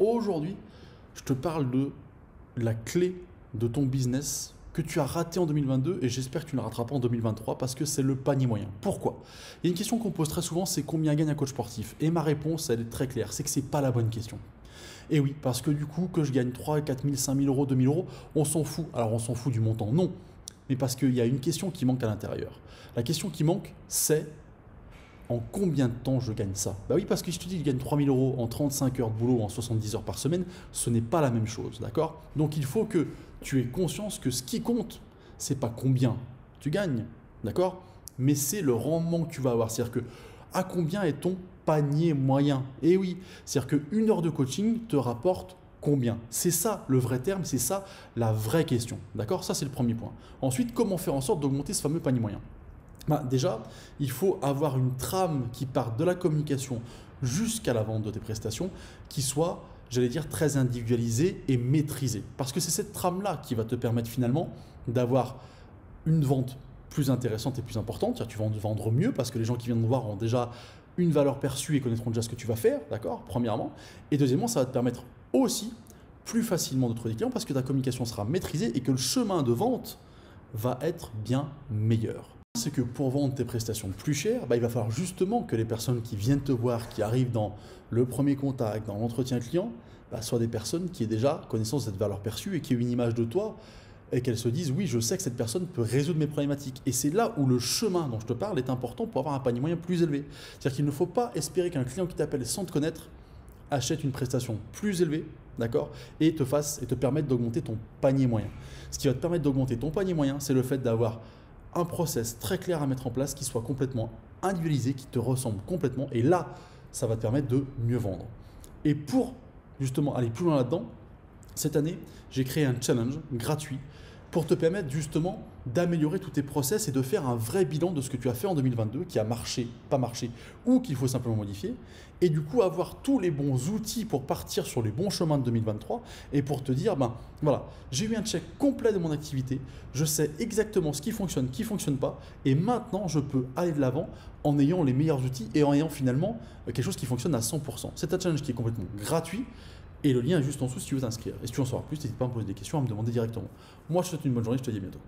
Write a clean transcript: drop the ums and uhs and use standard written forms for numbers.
Aujourd'hui, je te parle de la clé de ton business que tu as raté en 2022 et j'espère que tu ne la rateras pas en 2023 parce que c'est le panier moyen. Pourquoi? Il y a une question qu'on pose très souvent, c'est combien gagne un coach sportif? Et ma réponse, elle est très claire, c'est que ce n'est pas la bonne question. Et oui, parce que du coup, que je gagne 3, 4 000, 5 000 euros, 2 000 euros, on s'en fout. Alors on s'en fout du montant, non. Mais parce qu'il y a une question qui manque à l'intérieur. La question qui manque, c'est en combien de temps je gagne ça? Bah oui, parce que si je te dis que je gagne 3 000 euros en 35 heures de boulot, en 70 heures par semaine, ce n'est pas la même chose, d'accord? Donc il faut que tu aies conscience que ce qui compte, c'est pas combien tu gagnes, d'accord? Mais c'est le rendement que tu vas avoir. C'est-à-dire que à combien est ton panier moyen? Et oui, c'est-à-dire qu'une heure de coaching te rapporte combien? C'est ça le vrai terme, c'est ça la vraie question, d'accord? Ça c'est le premier point. Ensuite, comment faire en sorte d'augmenter ce fameux panier moyen? Bah, déjà, il faut avoir une trame qui part de la communication jusqu'à la vente de tes prestations qui soit, j'allais dire, très individualisée et maîtrisée. Parce que c'est cette trame-là qui va te permettre finalement d'avoir une vente plus intéressante et plus importante. C'est-à-dire, tu vas vendre mieux parce que les gens qui viennent te voir ont déjà une valeur perçue et connaîtront déjà ce que tu vas faire, d'accord, premièrement. Et deuxièmement, ça va te permettre aussi plus facilement de trouver des clients parce que ta communication sera maîtrisée et que le chemin de vente va être bien meilleur. C'est que pour vendre tes prestations plus chères, il va falloir justement que les personnes qui viennent te voir, qui arrivent dans le premier contact, dans l'entretien client, soient des personnes qui aient déjà connaissance de cette valeur perçue et qui aient une image de toi et qu'elles se disent oui, je sais que cette personne peut résoudre mes problématiques. Et c'est là où le chemin dont je te parle est important pour avoir un panier moyen plus élevé. C'est-à-dire qu'il ne faut pas espérer qu'un client qui t'appelle sans te connaître achète une prestation plus élevée, d'accord, et te permette d'augmenter ton panier moyen. Ce qui va te permettre d'augmenter ton panier moyen, c'est le fait d'avoir un process très clair à mettre en place qui soit complètement individualisé, qui te ressemble complètement. Et là, ça va te permettre de mieux vendre. Et pour justement aller plus loin là-dedans, cette année, j'ai créé un challenge gratuit pour te permettre justement d'améliorer tous tes process et de faire un vrai bilan de ce que tu as fait en 2022, qui a marché, pas marché, ou qu'il faut simplement modifier, et du coup avoir tous les bons outils pour partir sur les bons chemins de 2023 et pour te dire, voilà, j'ai eu un check complet de mon activité, je sais exactement ce qui fonctionne pas, et maintenant je peux aller de l'avant en ayant les meilleurs outils et en ayant finalement quelque chose qui fonctionne à 100%. C'est un challenge qui est complètement gratuit. Et le lien est juste en dessous si tu veux t'inscrire. Et si tu veux en savoir plus, n'hésite pas à me poser des questions, à me demander directement. Moi, je te souhaite une bonne journée, je te dis à bientôt.